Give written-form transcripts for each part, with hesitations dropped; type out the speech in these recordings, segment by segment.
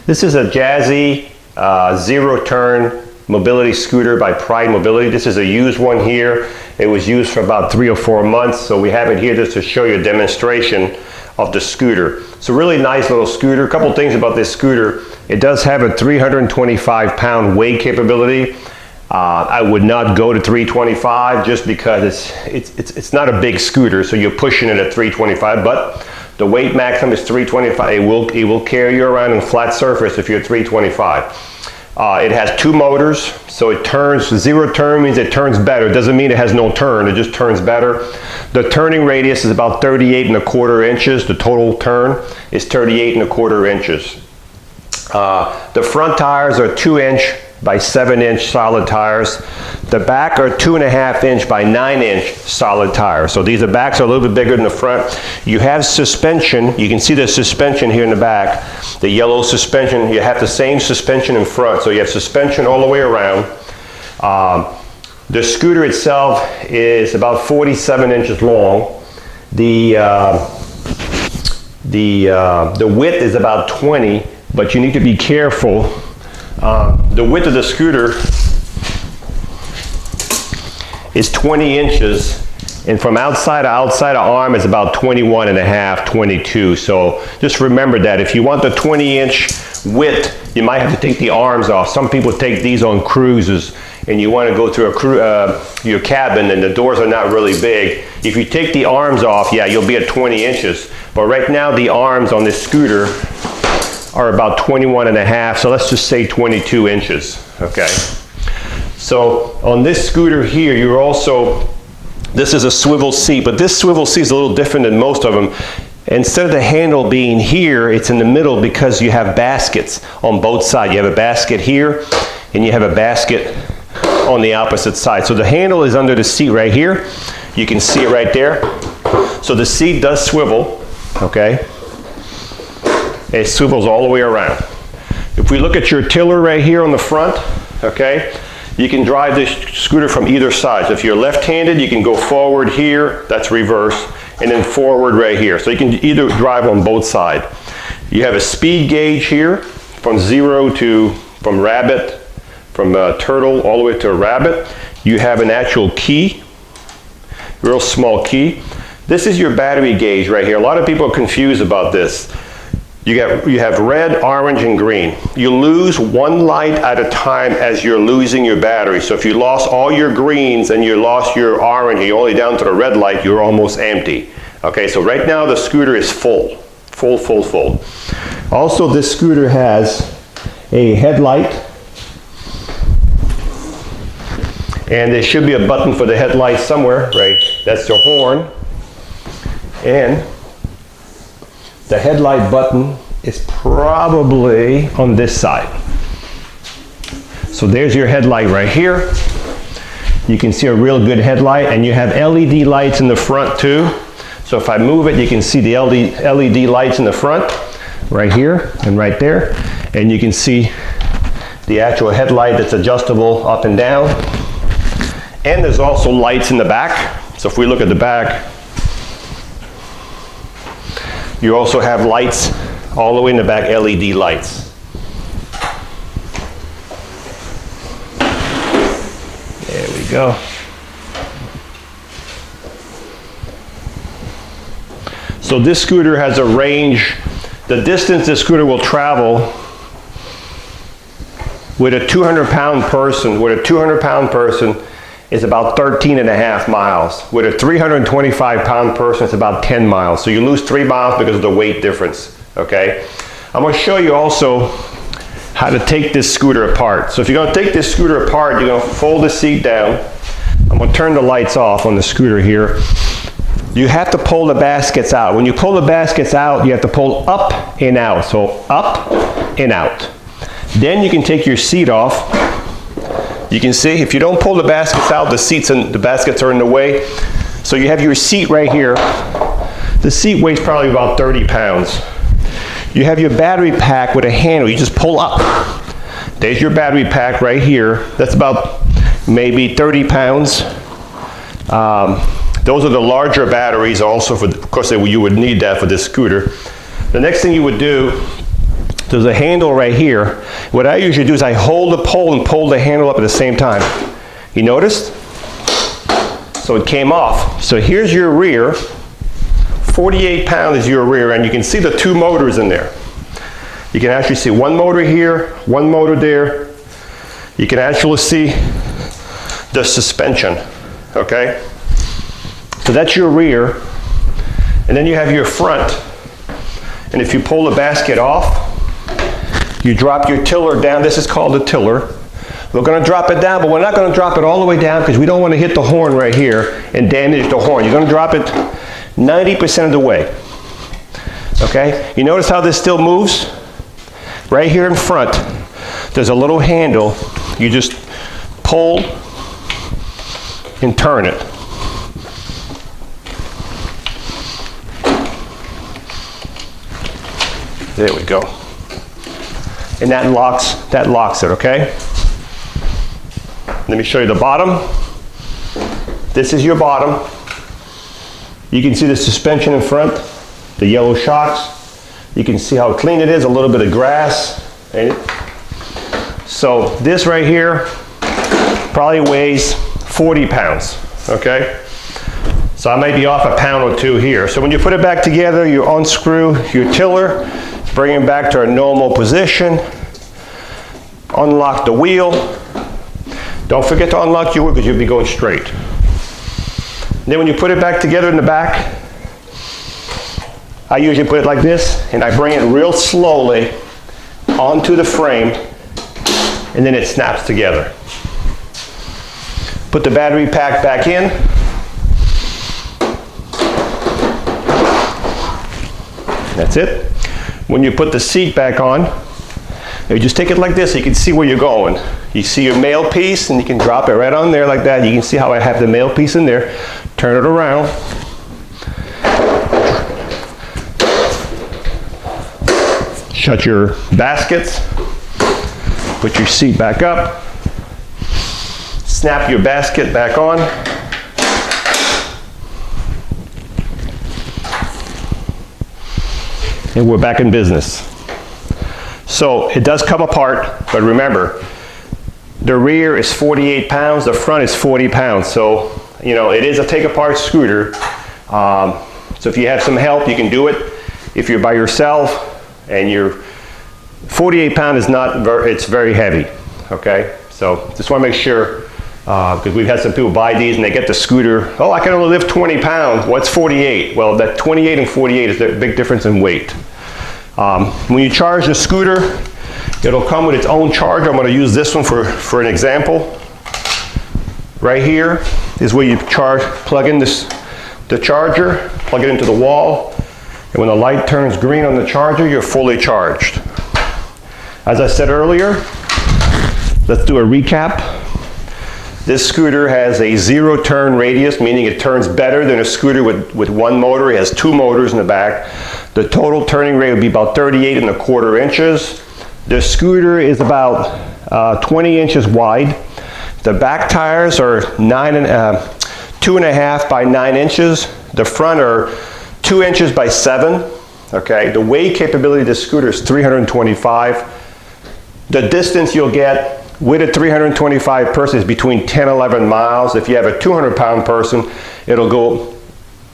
This is a Jazzy zero-turn mobility scooter by Pride Mobility. This is a used one here. It was used for about 3 or 4 months, so we have it here just to show you a demonstration of the scooter. It's a really nice little scooter. A couple things about this scooter. It does have a 325-pound weight capability. I would not go to 325 just because it's not a big scooter, so you're pushing it at 325, but the weight maximum is 325. It will carry you around in flat surface if you're 325. It has 2 motors, so it turns. Zero turn means it turns better. It doesn't mean it has no turn, it just turns better. The turning radius is about 38¼ inches. The total turn is 38¼ inches. The front tires are 2-inch by 7-inch solid tires. The back are 2.5-inch by 9-inch solid tires. So the backs are a little bit bigger than the front. You have suspension. You can see the suspension here in the back. The yellow suspension. You have the same suspension in front. So you have suspension all the way around. The scooter itself is about 47 inches long. The width is about 20, but you need to be careful. The width of the scooter is 20 inches, and from outside to outside of arm is about 21.5, 22. So just remember that if you want the 20-inch width, you might have to take the arms off. Some people take these on cruises, and you want to go through your cabin, and the doors are not really big. If you take the arms off, yeah, you'll be at 20 inches. But right now, the arms on this scooter are about 21.5, so let's just say 22 inches, okay? So on this scooter here, this is a swivel seat, but this swivel seat is a little different than most of them. Instead of the handle being here, it's in the middle because you have baskets on both sides. You have a basket here, and you have a basket on the opposite side. So the handle is under the seat right here. You can see it right there. So the seat does swivel, okay? It swivels all the way around. If we look at your tiller right here on the front, okay, you can drive this scooter from either side. So if you're left-handed, you can go forward here, that's reverse, and then forward right here. So you can either drive on both sides. You have a speed gauge here from turtle all the way to a rabbit. You have an actual key, real small key. This is your battery gauge right here. A lot of people are confused about this. You have red, orange, and green. You lose one light at a time as you're losing your battery. So if you lost all your greens and you lost your orange, you're only down to the red light, you're almost empty. Okay, so right now the scooter is full. Also, this scooter has a headlight. And there should be a button for the headlight somewhere, right? That's the horn. And the headlight button is probably on this side. So there's your headlight right here. You can see a real good headlight, and you have LED lights in the front too. So if I move it, you can see the LED lights in the front, right here and right there. And you can see the actual headlight that's adjustable up and down. And there's also lights in the back. So if we look at the back, you also have lights all the way in the back, LED lights. There we go. So this scooter has a range. The distance this scooter will travel with a 200-pound person, is about 13.5 miles. With a 325-pound person, it's about 10 miles. So you lose 3 miles because of the weight difference, okay? I'm gonna show you also how to take this scooter apart. So if you're gonna take this scooter apart, you're gonna fold the seat down. I'm gonna turn the lights off on the scooter here. You have to pull the baskets out. When you pull the baskets out, you have to pull up and out. So up and out. Then you can take your seat off. You can see if you don't pull the baskets out, the baskets are in the way. So you have your seat right here. The seat weighs probably about 30 pounds. You have your battery pack with a handle. You just pull up. There's your battery pack right here. That's about maybe 30 pounds. Those are the larger batteries also, of course you would need that for this scooter. The next thing you would do, there's a handle right here. What I usually do is I hold the pole and pull the handle up at the same time. You noticed? So it came off. So here's your rear. 48 pounds is your rear, and you can see the two motors in there. You can actually see one motor here, one motor there. You can actually see the suspension, okay? So that's your rear. And then you have your front. And if you pull the basket off, you drop your tiller down. This is called the tiller. We're going to drop it down, but we're not going to drop it all the way down because we don't want to hit the horn right here and damage the horn. You're going to drop it 90% of the way. Okay? You notice how this still moves? Right here in front, there's a little handle. You just pull and turn it. There we go. And that locks it, okay? Let me show you the bottom. This is your bottom. You can see the suspension in front, the yellow shocks. You can see how clean it is, a little bit of grass. So this right here probably weighs 40 pounds, okay? So I might be off a pound or two here. So when you put it back together, you unscrew your tiller, bring it back to a normal position, unlock the wheel. Don't forget to unlock your wheel because you'll be going straight. Then when you put it back together in the back, I usually put it like this, and I bring it real slowly onto the frame, and then it snaps together. Put the battery pack back in. That's it. When you put the seat back on, you just take it like this so you can see where you're going. You see your male piece, and you can drop it right on there like that. You can see how I have the male piece in there. Turn it around. Shut your baskets. Put your seat back up. Snap your basket back on. And we're back in business. So it does come apart, but remember, the rear is 48 pounds, the front is 40 pounds. So, you know, it is a take apart scooter. So if you have some help, you can do it. If you're by yourself and you're 48 pounds is not, it's very heavy, okay? So just want to make sure, because we've had some people buy these and they get the scooter, oh, I can only lift 20 pounds. What's 48? Well, that 28 and 48 is a big difference in weight. When you charge the scooter, it'll come with its own charger. I'm going to use this one for an example. Right here is where you plug in the charger, plug it into the wall, and when the light turns green on the charger, you're fully charged. As I said earlier, let's do a recap. This scooter has a 0 turn radius, meaning it turns better than a scooter with one motor. It has 2 motors in the back. The total turning rate would be about 38¼ inches. The scooter is about 20 inches wide. The back tires are 2.5 by 9 inches. The front are 2 inches by 7. Okay, the weight capability of this scooter is 325. The distance you'll get with a 325 person is between 10 and 11 miles. If you have a 200-pound person, it'll go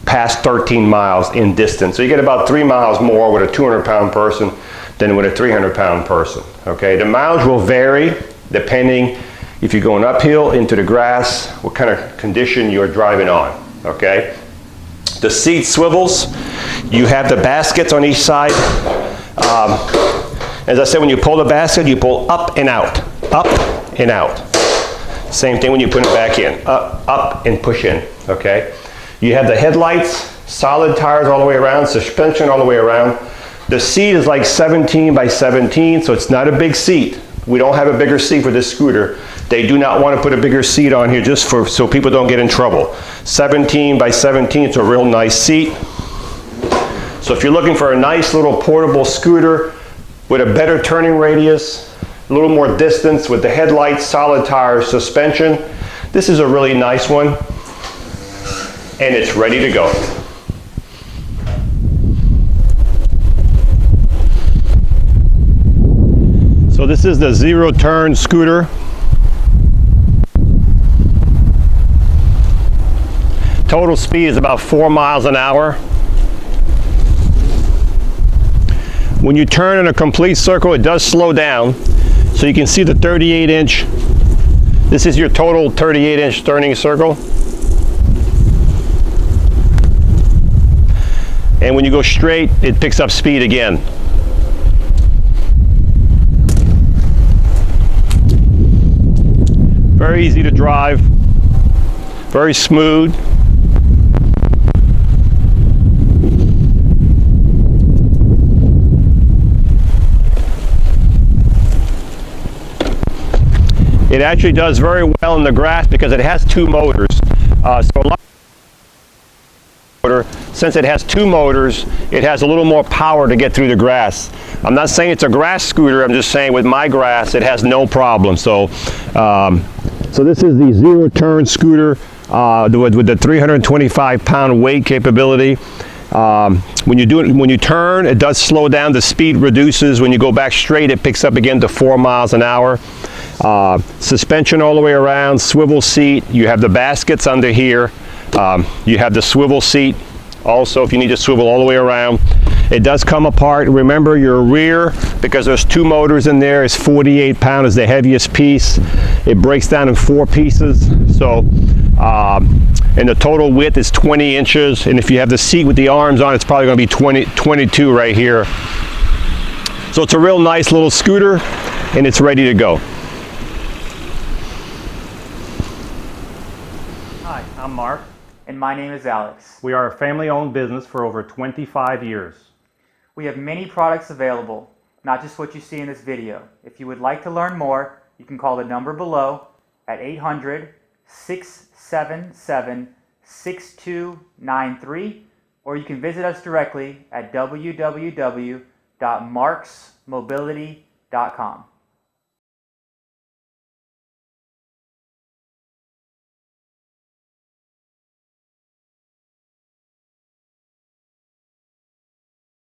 past 13 miles in distance. So you get about 3 miles more with a 200-pound person than with a 300-pound person. Okay, the mileage will vary depending if you're going uphill into the grass, what kind of condition you're driving on. Okay, the seat swivels. You have the baskets on each side. As I said, when you pull the basket, you pull up and out, up and out. Same thing when you put it back in, up and push in, okay? You have the headlights, solid tires all the way around, suspension all the way around. The seat is like 17 by 17, so it's not a big seat. We don't have a bigger seat for this scooter. They do not want to put a bigger seat on here just so people don't get in trouble. 17 by 17, it's a real nice seat. So if you're looking for a nice little portable scooter with a better turning radius, a little more distance with the headlights, solid tires, suspension, this is a really nice one, and it's ready to go. So this is the zero turn scooter. Total speed is about 4 miles an hour. When you turn in a complete circle, it does slow down. So you can see the 38-inch. This is your total 38-inch turning circle. And when you go straight, it picks up speed again. Very easy to drive, very smooth. It actually does very well in the grass because it has two motors. Since it has two motors, it has a little more power to get through the grass. I'm not saying it's a grass scooter, I'm just saying with my grass it has no problem. So this is the zero turn scooter with the 325-pound weight capability. When you turn, it does slow down, the speed reduces. When you go back straight, it picks up again to 4 miles an hour. Suspension all the way around, swivel seat. You have the baskets under here. You have the swivel seat also if you need to swivel all the way around. It does come apart. Remember, your rear, because there's two motors in there, is 48 pounds, is the heaviest piece. It breaks down in 4 pieces. So, and the total width is 20 inches. And if you have the seat with the arms on, it's probably going to be 22 right here. So it's a real nice little scooter, and it's ready to go. Hi, I'm Mark. And my name is Alex. We are a family-owned business for over 25 years. We have many products available, not just what you see in this video. If you would like to learn more, you can call the number below at 800-677-6293, or you can visit us directly at www.marcsmobility.com.